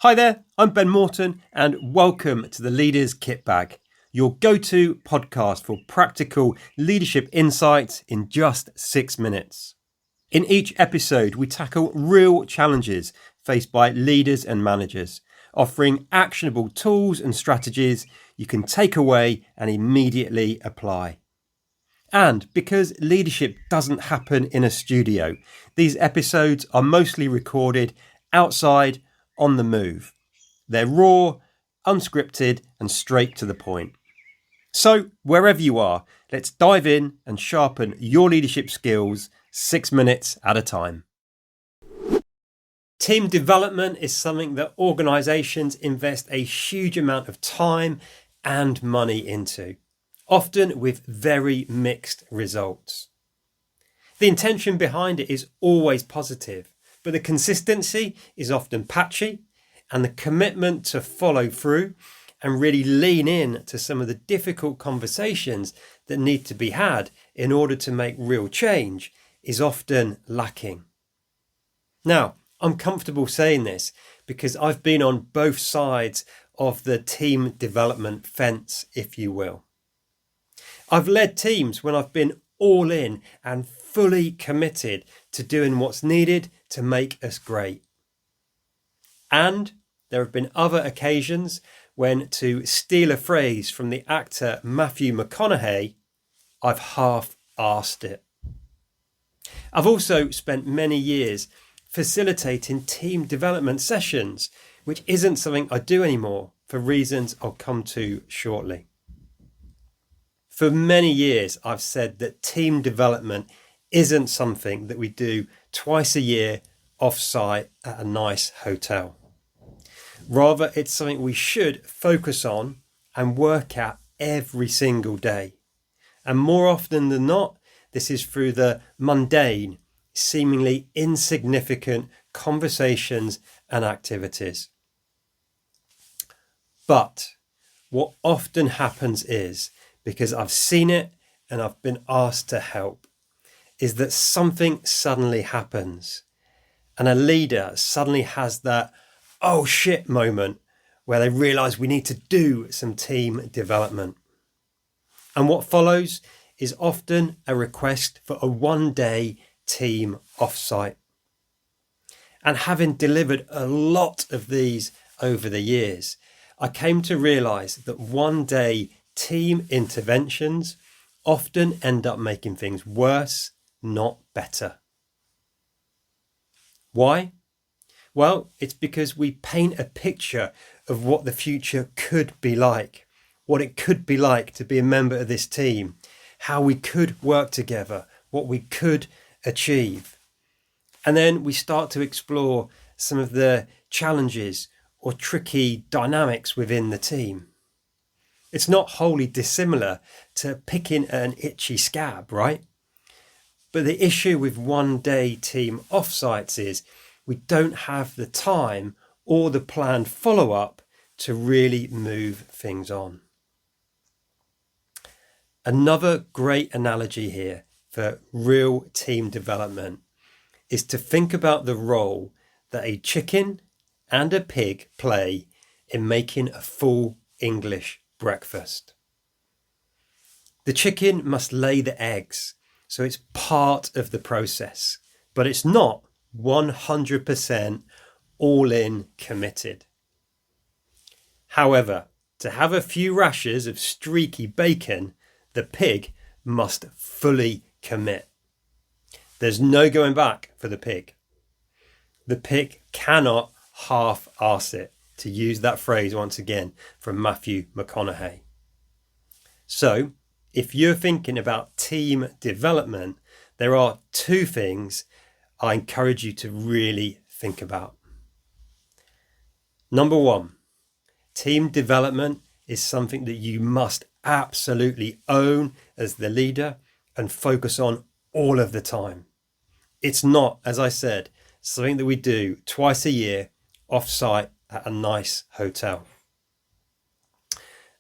Hi there, I'm Ben Morton and welcome to the Leaders Kit Bag, your go-to podcast for practical leadership insights in just 6 minutes. In each episode, we tackle real challenges faced by leaders and managers, offering actionable tools and strategies you can take away and immediately apply. And because leadership doesn't happen in a studio, these episodes are mostly recorded outside on the move. They're raw, unscripted, and straight to the point. So, wherever you are, let's dive in and sharpen your leadership skills 6 minutes at a time. Team development is something that organisations invest a huge amount of time and money into, often with very mixed results. The intention behind it is always positive, but the consistency is often patchy, and the commitment to follow through and really lean in to some of the difficult conversations that need to be had in order to make real change is often lacking. Now, I'm comfortable saying this because I've been on both sides of the team development fence, if you will. I've led teams when I've been all in and fully committed to doing what's needed to make us great. And there have been other occasions when, to steal a phrase from the actor Matthew McConaughey, I've half-arsed it. I've also spent many years facilitating team development sessions, which isn't something I do anymore for reasons I'll come to shortly. For many years, I've said that team development isn't something that we do twice a year off-site at a nice hotel. Rather, it's something we should focus on and work at every single day. And more often than not, this is through the mundane, seemingly insignificant conversations and activities. But what often happens is, because I've seen it and I've been asked to help, is that something suddenly happens and a leader suddenly has that oh shit moment where they realise we need to do some team development. And what follows is often a request for a one-day team offsite. And having delivered a lot of these over the years, I came to realise that one-day team interventions often end up making things worse, not better. Why? Well, it's because we paint a picture of what the future could be like, what it could be like to be a member of this team, how we could work together, what we could achieve. And then we start to explore some of the challenges or tricky dynamics within the team. It's not wholly dissimilar to picking an itchy scab, right? But the issue with one-day team offsites is we don't have the time or the planned follow-up to really move things on. Another great analogy here for real team development is to think about the role that a chicken and a pig play in making a full English breakfast. The chicken must lay the eggs, so it's part of the process, but it's not 100% all in committed. However, to have a few rashers of streaky bacon, the pig must fully commit. There's no going back for the pig. The pig cannot half-arse it, to use that phrase once again from Matthew McConaughey. So, if you're thinking about team development, there are two things I encourage you to really think about. Number one, team development is something that you must absolutely own as the leader and focus on all of the time. It's not, as I said, something that we do twice a year off-site at a nice hotel.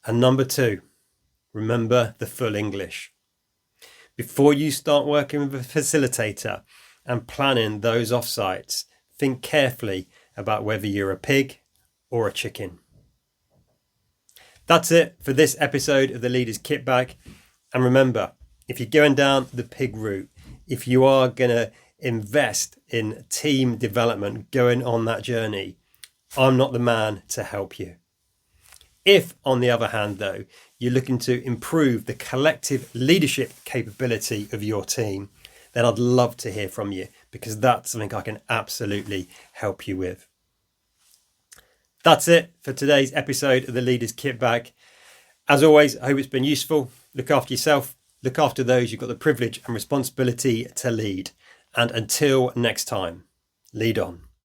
And number two, remember the full English. Before you start working with a facilitator and planning those offsites, think carefully about whether you're a pig or a chicken. That's it for this episode of the Leader's Kit Bag. And remember, if you're going down the pig route, if you are going to invest in team development, going on that journey, I'm not the man to help you. If, on the other hand, though, you're looking to improve the collective leadership capability of your team, then I'd love to hear from you, because that's something I can absolutely help you with. That's it for today's episode of the Leader's Kit Bag. As always, I hope it's been useful. Look after yourself. Look after those you've got the privilege and responsibility to lead. And until next time, lead on.